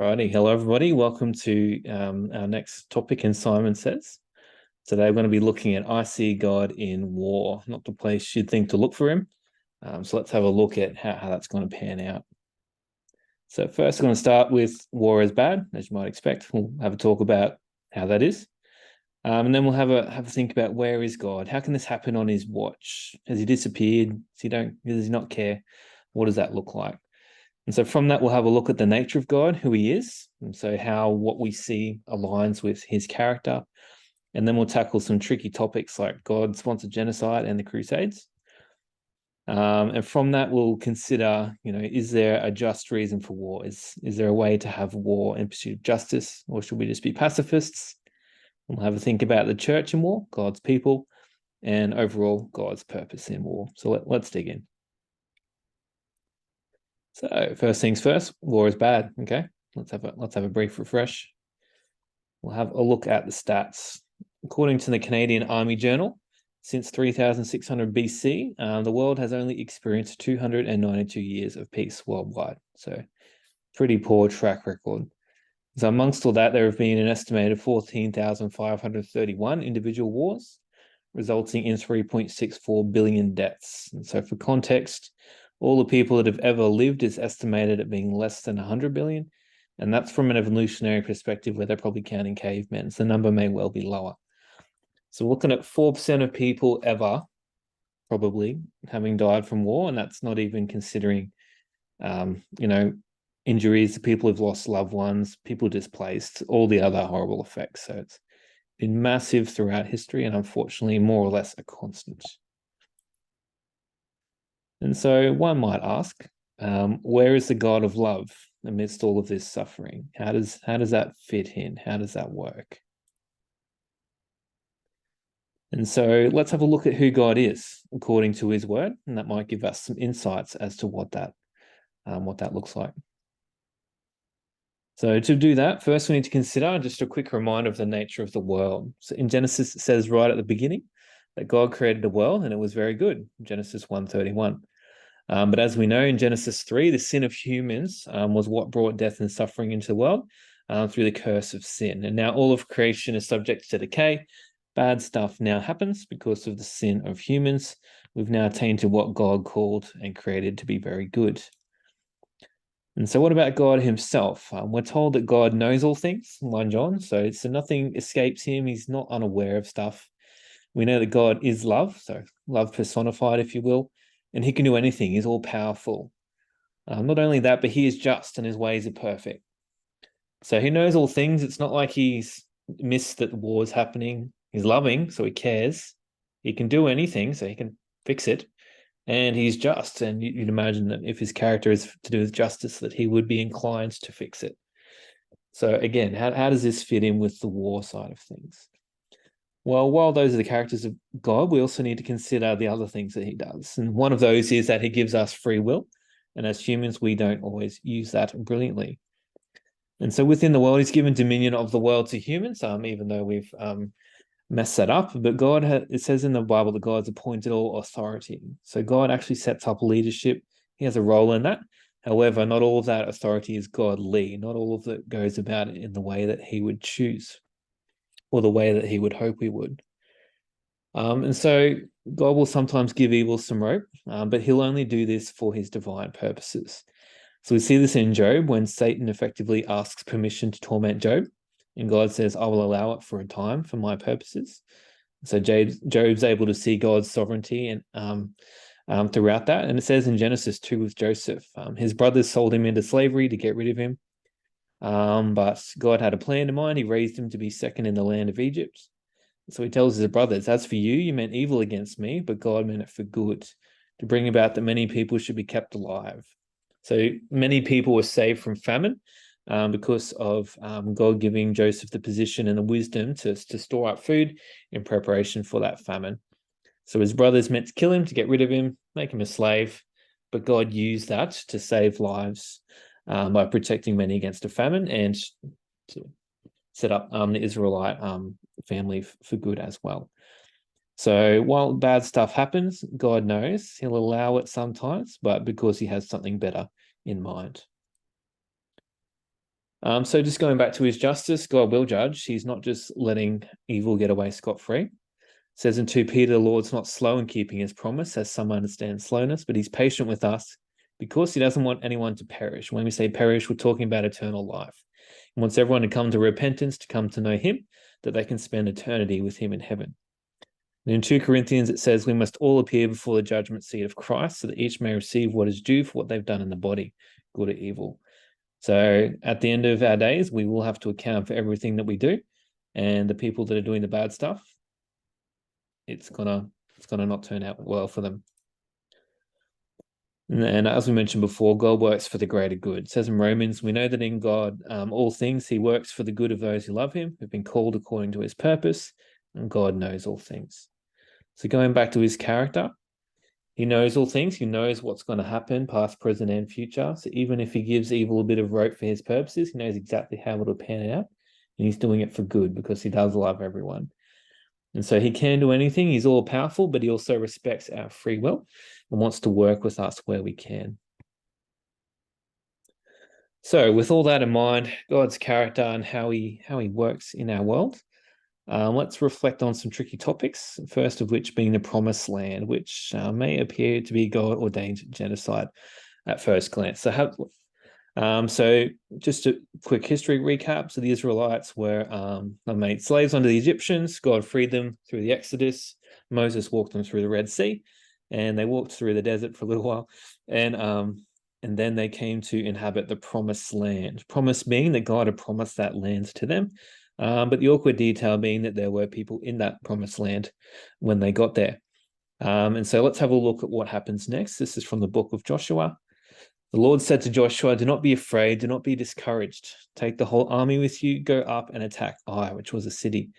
Righty, hello everybody. Welcome to our next topic in Simon Says. Today we're going to be looking at I See God in War, not the place you'd think to look for him. So let's have a look at how that's going to pan out. So first we're going to start with war is bad, as you might expect. We'll have a talk about how that is. And then we'll have a think about where is God? How can this happen on his watch? Has he disappeared? Does he not care? What does that look like? And so from that, we'll have a look at the nature of God, who he is, and so how what we see aligns with his character. And then we'll tackle some tricky topics like God-sponsored genocide and the Crusades. And from that, we'll consider, is there a just reason for war? Is there a way to have war in pursuit of justice, or should we just be pacifists? We'll have a think about the church in war, God's people, and overall God's purpose in war. So let's dig in. So first things first, war is bad. Okay, let's have a brief refresh. We'll have a look at the stats. According to the Canadian Army Journal, since 3600 BC, the world has only experienced 292 years of peace worldwide. So pretty poor track record. So amongst all that, there have been an estimated 14,531 individual wars, resulting in 3.64 billion deaths. And so for context, all the people that have ever lived is estimated at being less than 100 billion. And that's from an evolutionary perspective where they're probably counting cavemen. So the number may well be lower. So we're looking at 4% of people ever probably having died from war. And that's not even considering, injuries to people who've lost loved ones, people displaced, all the other horrible effects. So it's been massive throughout history and unfortunately more or less a constant. And so one might ask, where is the God of love amidst all of this suffering? How does that fit in? How does that work? And so let's have a look at who God is according to his word, and that might give us some insights as to what that looks like. So to do that, first we need to consider just a quick reminder of the nature of the world. So in Genesis, it says right at the beginning that God created the world and it was very good, Genesis 1:31. But as we know in Genesis 3, the sin of humans was what brought death and suffering into the world through the curse of sin. And now all of creation is subject to decay. Bad stuff now happens because of the sin of humans. We've now attained to what God called and created to be very good. And so what about God himself? We're told that God knows all things, 1 John, so nothing escapes him. He's not unaware of stuff. We know that God is love, so love personified, if you will, and he can do anything. He's all powerful. Not only that, but he is just and his ways are perfect. So he knows all things. It's not like he's missed that the war is happening. He's loving, so he cares. He can do anything, so he can fix it. And he's just, and you'd imagine that if his character is to do with justice, that he would be inclined to fix it. So again, how does this fit in with the war side of things? Well, while those are the characters of God, we also need to consider the other things that he does. And one of those is that he gives us free will. And as humans, we don't always use that brilliantly. And so within the world, he's given dominion of the world to humans, even though we've mess that up, but it says in the Bible that God's appointed all authority. So God actually sets up leadership. He has a role in that. However, not all of that authority is godly. Not all of it goes about it in the way that he would choose or the way that he would hope we would. And so God will sometimes give evil some rope, but he'll only do this for his divine purposes. So we see this in Job when Satan effectively asks permission to torment Job. And God says, I will allow it for a time for my purposes. So Job's able to see God's sovereignty and throughout that. And it says in Genesis 2 with Joseph, his brothers sold him into slavery to get rid of him. But God had a plan in mind. He raised him to be second in the land of Egypt. So he tells his brothers, as for you, you meant evil against me, but God meant it for good, to bring about that many people should be kept alive. So many people were saved from famine. Because of God giving Joseph the position and the wisdom to store up food in preparation for that famine. So his brothers meant to kill him, to get rid of him, make him a slave, but God used that to save lives by protecting many against a famine and to set up the Israelite family for good as well. So while bad stuff happens, God knows he'll allow it sometimes, but because he has something better in mind. So just going back to his justice, God will judge. He's not just letting evil get away scot-free. It says in 2 Peter, the Lord's not slow in keeping his promise, as some understand slowness, but he's patient with us because he doesn't want anyone to perish. When we say perish, we're talking about eternal life. He wants everyone to come to repentance, to come to know him, that they can spend eternity with him in heaven. And in 2 Corinthians, it says, we must all appear before the judgment seat of Christ, so that each may receive what is due for what they've done in the body, good or evil. So at the end of our days, we will have to account for everything that we do, and the people that are doing the bad stuff, it's gonna not turn out well for them. And as we mentioned before, God works for the greater good. It says in Romans, we know that in God, all things, he works for the good of those who love him, who've been called according to his purpose, and God knows all things. So going back to his character, he knows all things. He knows what's going to happen, past, present, and future. So even if he gives evil a bit of rope for his purposes, he knows exactly how it'll pan out. And he's doing it for good because he does love everyone. And so he can do anything. He's all powerful, but he also respects our free will and wants to work with us where we can. So with all that in mind, God's character and how he works in our world, let's reflect on some tricky topics, first of which being the promised land, which may appear to be God-ordained genocide at first glance. So just a quick history recap. So the Israelites were made slaves under the Egyptians. God freed them through the Exodus. Moses walked them through the Red Sea, and they walked through the desert for a little while. And then they came to inhabit the promised land. Promise being that God had promised that land to them. But the awkward detail being that there were people in that promised land when they got there. And so let's have a look at what happens next. This is from the book of Joshua. The Lord said to Joshua, do not be afraid, do not be discouraged. Take the whole army with you, go up and attack Ai, which was a city.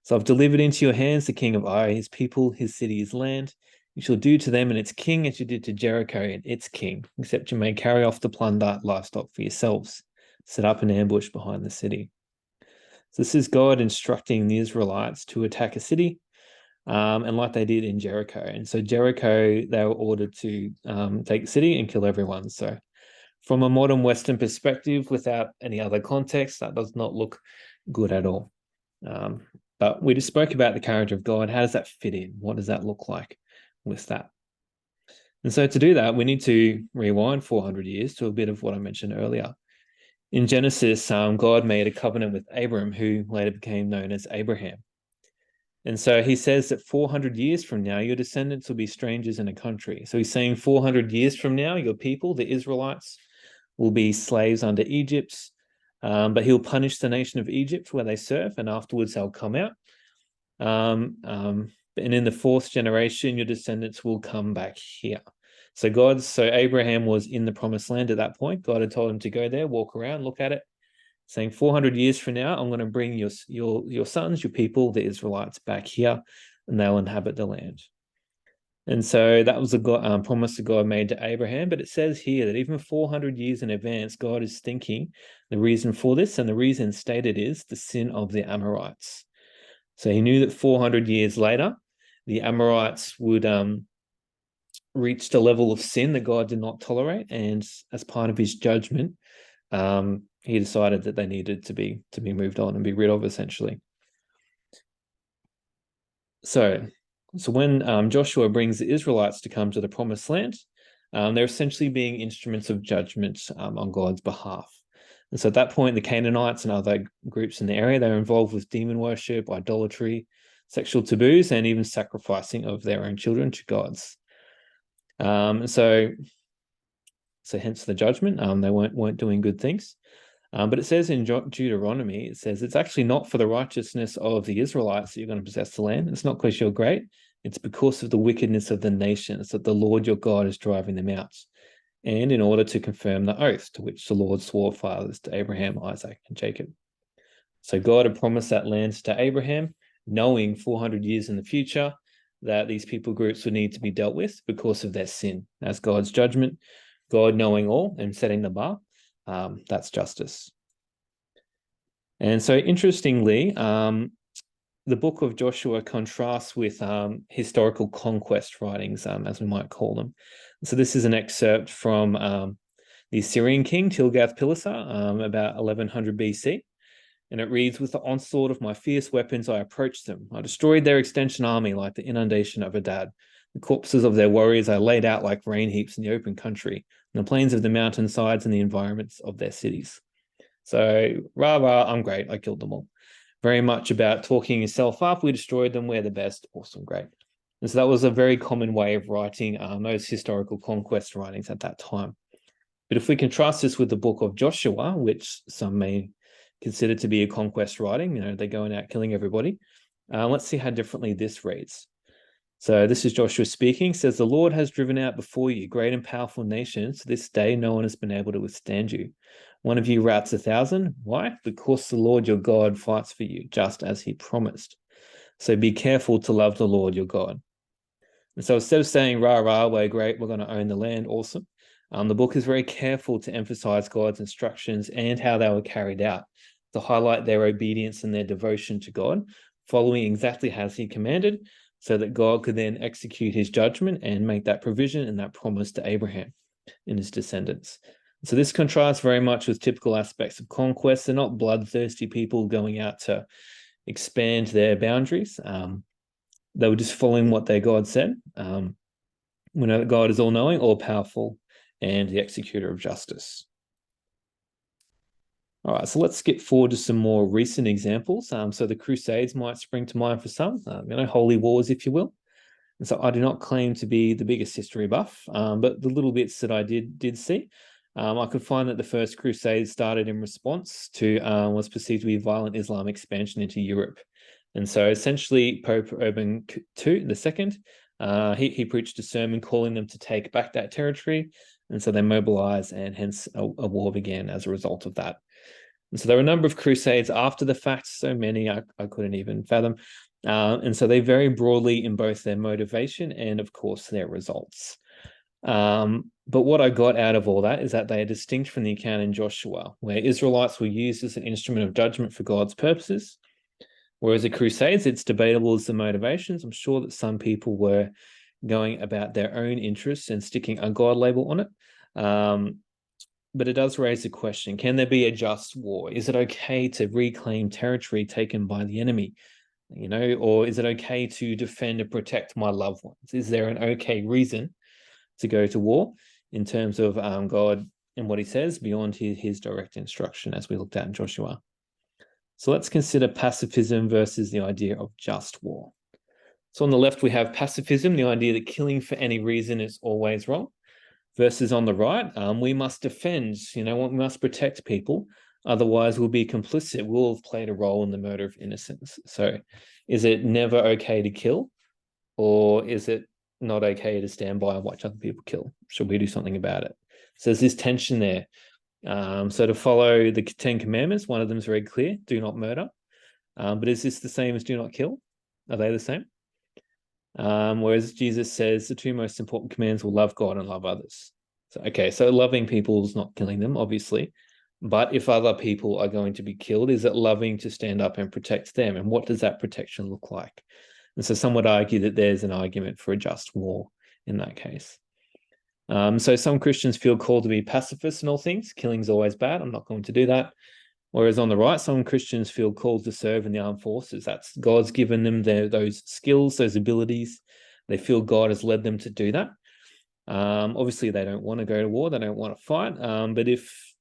So I've delivered into your hands the king of Ai, his people, his city, his land. You shall do to them and its king as you did to Jericho and its king, except you may carry off the plunder, livestock for yourselves. Set up an ambush behind the city. So this is God instructing the Israelites to attack a city, and like they did in Jericho. And so Jericho, they were ordered to take the city and kill everyone. So from a modern Western perspective, without any other context, that does not look good at all. But we just spoke about the character of God. How does that fit in? What does that look like with that? And so to do that, we need to rewind 400 years to a bit of what I mentioned earlier. In Genesis, God made a covenant with Abram, who later became known as Abraham. And so he says that 400 years from now, your descendants will be strangers in a country. So he's saying 400 years from now, your people, the Israelites, will be slaves under Egypt, but he'll punish the nation of Egypt where they serve, and afterwards they'll come out. And in the fourth generation, your descendants will come back here. So Abraham was in the promised land at that point. God had told him to go there, walk around, look at it, saying 400 years from now, I'm going to bring your sons, your people, the Israelites, back here, and they'll inhabit the land. And so that was a promise that God made to Abraham. But it says here that even 400 years in advance, God is thinking the reason for this, and the reason stated is the sin of the Amorites. So he knew that 400 years later, the Amorites would reach a level of sin that God did not tolerate, and as part of his judgment, he decided that they needed to be moved on and be rid of, essentially. So when Joshua brings the Israelites to come to the promised land, they're essentially being instruments of judgment on God's behalf. And so at that point, the Canaanites and other groups in the area, they're involved with demon worship, idolatry, sexual taboos, and even sacrificing of their own children to gods. So hence the judgment. They weren't doing good things. But it says in Deuteronomy, it says it's actually not for the righteousness of the Israelites that you're going to possess the land. It's not because you're great. It's because of the wickedness of the nations that the Lord your God is driving them out. And in order to confirm the oath to which the Lord swore fathers to Abraham, Isaac, and Jacob. So God had promised that land to Abraham, knowing 400 years in the future that these people groups would need to be dealt with because of their sin. As God's judgment, God knowing all and setting the bar, that's justice. And so interestingly, the book of Joshua contrasts with historical conquest writings, as we might call them. So this is an excerpt from the Assyrian king Tilgath-Pileser, about 1100 BC. And it reads, "With the onslaught of my fierce weapons, I approached them. I destroyed their extension army like the inundation of Adad. The corpses of their warriors I laid out like rain heaps in the open country, in the plains of the mountainsides and the environments of their cities." So, rah, I'm great. I killed them all. Very much about talking yourself up. We destroyed them. We're the best. Awesome, great. And so that was a very common way of writing those historical conquest writings at that time. But if we contrast this with the book of Joshua, which some may consider to be a conquest writing, they're going out killing everybody. Let's see how differently this reads. So this is Joshua speaking, says, "The Lord has driven out before you great and powerful nations. To this day, no one has been able to withstand you. One of you routs 1,000. Why? Because the Lord your God fights for you, just as he promised. So be careful to love the Lord your God." And so instead of saying, rah, we're great, we're going to own the land, awesome, the book is very careful to emphasize God's instructions and how they were carried out, to highlight their obedience and their devotion to God, following exactly as he commanded, so that God could then execute his judgment and make that provision and that promise to Abraham and his descendants. So this contrasts very much with typical aspects of conquest. They're not bloodthirsty people going out to expand their boundaries. They were just following what their God said. We know that God is all-knowing, all-powerful, and the executor of justice. All right, so let's skip forward to some more recent examples. So the Crusades might spring to mind for some, holy wars, if you will. And so I do not claim to be the biggest history buff, but the little bits that I did see, I could find that the First Crusade started in response to what's perceived to be violent Islamic expansion into Europe. And so essentially Pope Urban II, he preached a sermon calling them to take back that territory. And so they mobilized, and hence a war began as a result of that. And so there were a number of crusades after the fact, so many I couldn't even fathom. And so they vary broadly in both their motivation and, of course, their results. But what I got out of all that is that they are distinct from the account in Joshua, where Israelites were used as an instrument of judgment for God's purposes. Whereas the Crusades, it's debatable as the motivations. I'm sure that some people were going about their own interests and sticking a God label on it. But it does raise the question, can there be a just war? Is it okay to reclaim territory taken by the enemy? Or is it okay to defend and protect my loved ones? Is there an okay reason to go to war in terms of God and what he says beyond his direct instruction, as we looked at in Joshua? So let's consider pacifism versus the idea of just war. So on the left, we have pacifism, the idea that killing for any reason is always wrong, versus on the right, we must defend, we must protect people. Otherwise, we'll be complicit. We'll have played a role in the murder of innocents. So is it never okay to kill? Or is it not okay to stand by and watch other people kill? Should we do something about it? So there's this tension there. So to follow the 10 Commandments, one of them is very clear, do not murder. But is this the same as do not kill? Are they the same? Whereas Jesus says the two most important commands will love God and love others. So loving people is not killing them, obviously. But if other people are going to be killed, is it loving to stand up and protect them? And what does that protection look like? And so some would argue that there's an argument for a just war in that case. So some Christians feel called to be pacifists in all things. Killing's always bad. I'm not going to do that. Whereas on the right, some Christians feel called to serve in the armed forces. That's God's given them those skills, those abilities. They feel God has led them to do that. Obviously, they don't want to go to war. They don't want to fight. But if,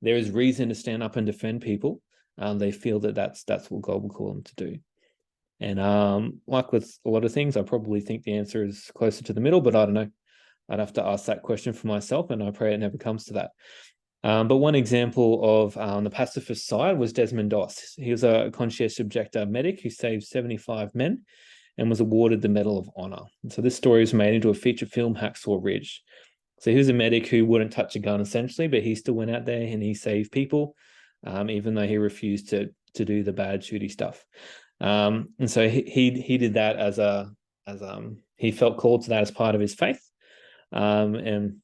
there is reason to stand up and defend people, they feel that that's what God will call them to do. And like with a lot of things, I probably think the answer is closer to the middle, but I don't know. I'd have to ask that question for myself, and I pray it never comes to that. But one example of the pacifist side was Desmond Doss. He was a conscientious objector medic who saved 75 men and was awarded the Medal of Honor. And so this story was made into a feature film, Hacksaw Ridge. So he was a medic who wouldn't touch a gun essentially, but he still went out there and he saved people, even though he refused to do the bad shooty stuff. And so he did that as he felt called to that as part of his faith. And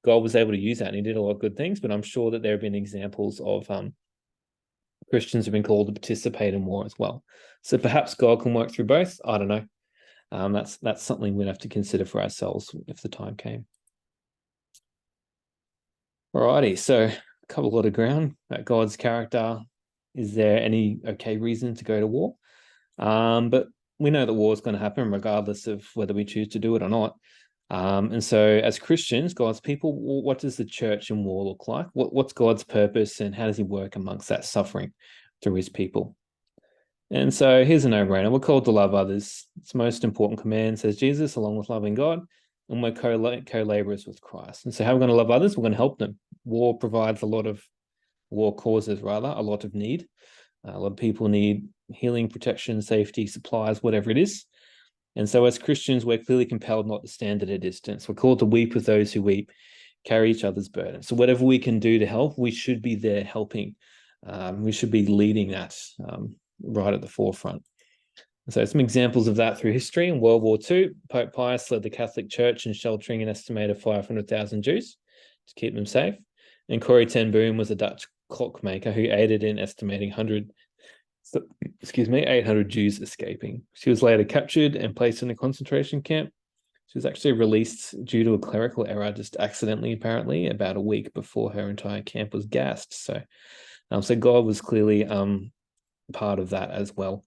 God was able to use that, and he did a lot of good things. But I'm sure that there have been examples of Christians have been called to participate in war as well. So perhaps God can work through both. I don't know. That's something we'd have to consider for ourselves if the time came. Alrighty, so covered a lot of ground about God's character. Is there any okay reason to go to war? But we know that war is going to happen regardless of whether we choose to do it or not. And so, as Christians, God's people, what does the church in war look like? What's God's purpose, and how does He work amongst that suffering through His people? And so, here's a no-brainer: we're called to love others. It's the most important command, says Jesus, along with loving God, and we're co-laborers with Christ. And so, how are we going to love others? We're going to help them. War provides war causes rather a lot of need. A lot of people need healing, protection, safety, supplies, whatever it is. And so as Christians, we're clearly compelled not to stand at a distance. We're called to weep with those who weep, carry each other's burdens. So whatever we can do to help, we should be there helping. We should be leading that right at the forefront. And so some examples of that through history. In World War II, Pope Pius led the Catholic Church in sheltering an estimated 500,000 Jews to keep them safe. And Corrie ten Boom was a Dutch clockmaker who aided in estimating 800 Jews escaping. She was later captured and placed in a concentration camp. She was actually released due to a clerical error, just accidentally, apparently, about a week before her entire camp was gassed. So God was clearly part of that as well.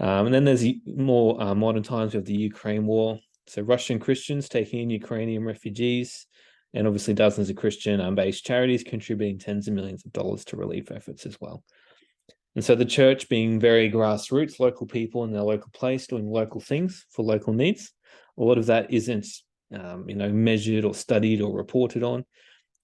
And then there's more modern times. We have the Ukraine war. So Russian Christians taking in Ukrainian refugees, and obviously dozens of Christian-based charities contributing tens of millions of dollars to relief efforts as well. And so the church being very grassroots, local people in their local place doing local things for local needs. A lot of that isn't, measured or studied or reported on.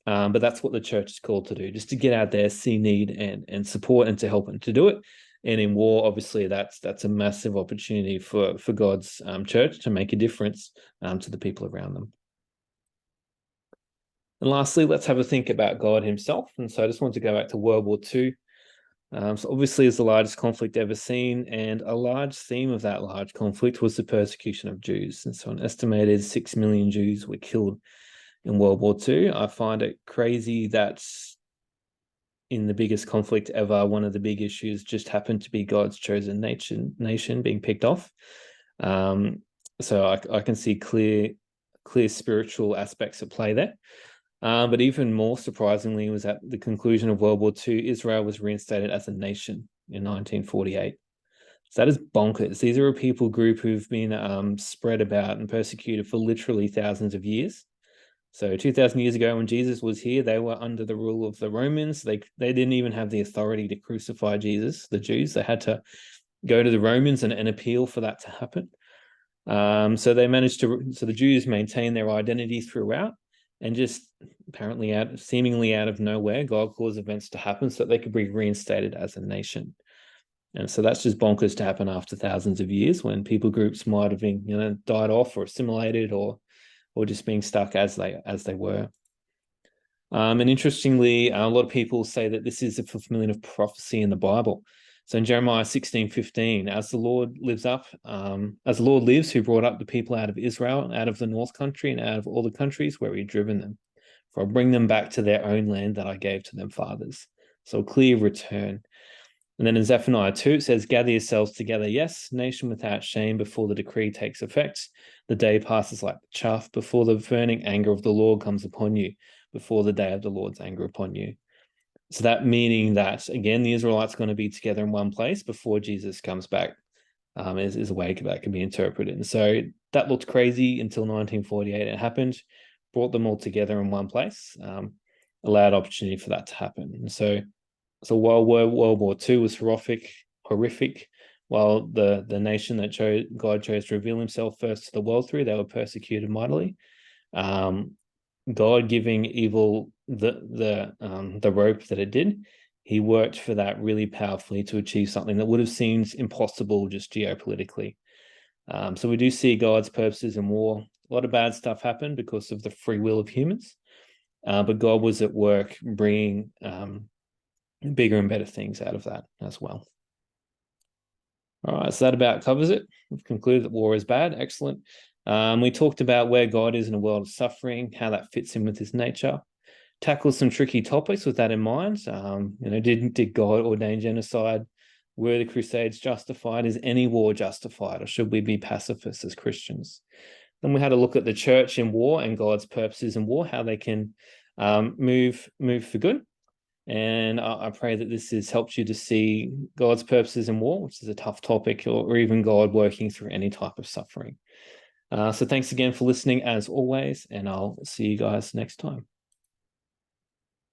But that's what the church is called to do, just to get out there, see need and support and to help and to do it. And in war, obviously, that's a massive opportunity for God's church to make a difference to the people around them. And lastly, let's have a think about God Himself. And so I just want to go back to World War II. So obviously it's the largest conflict ever seen, and a large theme of that large conflict was the persecution of Jews. And so an estimated 6 million Jews were killed in World War II. I find it crazy that in the biggest conflict ever, one of the big issues just happened to be God's chosen nation being picked off. So I can see clear spiritual aspects at play there. But even more surprisingly was at the conclusion of World War II, Israel was reinstated as a nation in 1948. So that is bonkers. These are a people group who've been spread about and persecuted for literally thousands of years. So 2,000 years ago when Jesus was here, they were under the rule of the Romans. They didn't even have the authority to crucify Jesus, the Jews. They had to go to the Romans and appeal for that to happen. So the Jews maintained their identity throughout. And just apparently seemingly out of nowhere, God caused events to happen so that they could be reinstated as a nation. And so that's just bonkers to happen after thousands of years when people groups might have been, died off or assimilated or just being stuck as they were. And interestingly, a lot of people say that this is a fulfillment of prophecy in the Bible. So in Jeremiah 16:15, as the Lord lives, who brought up the people out of Israel, out of the north country and out of all the countries where he'd driven them, for I'll bring them back to their own land that I gave to them fathers. So a clear return. And then in Zephaniah 2, it says, gather yourselves together, yes, nation without shame, before the decree takes effect. The day passes like chaff before the burning anger of the Lord comes upon you, before the day of the Lord's anger upon you. So that meaning that, again, the Israelites are going to be together in one place before Jesus comes back is a way that can be interpreted. And so that looked crazy until 1948. It happened, brought them all together in one place, allowed opportunity for that to happen. And so while World War II was horrific, while the nation that God chose to reveal Himself first to the world through, they were persecuted mightily. God giving evil the rope that it did, He worked for that really powerfully to achieve something that would have seemed impossible just geopolitically. So we do see God's purposes in war. A lot of bad stuff happened because of the free will of humans, but God was at work bringing bigger and better things out of that as well. All right, so that about covers it. We've concluded that war is bad. Excellent. We talked about where God is in a world of suffering, how that fits in with His nature. Tackle some tricky topics with that in mind. Did God ordain genocide? Were the Crusades justified? Is any war justified, or should we be pacifists as Christians? Then we had a look at the church in war and God's purposes in war, how they can move for good. And I pray that this has helped you to see God's purposes in war, which is a tough topic, or even God working through any type of suffering. So thanks again for listening, as always, and I'll see you guys next time.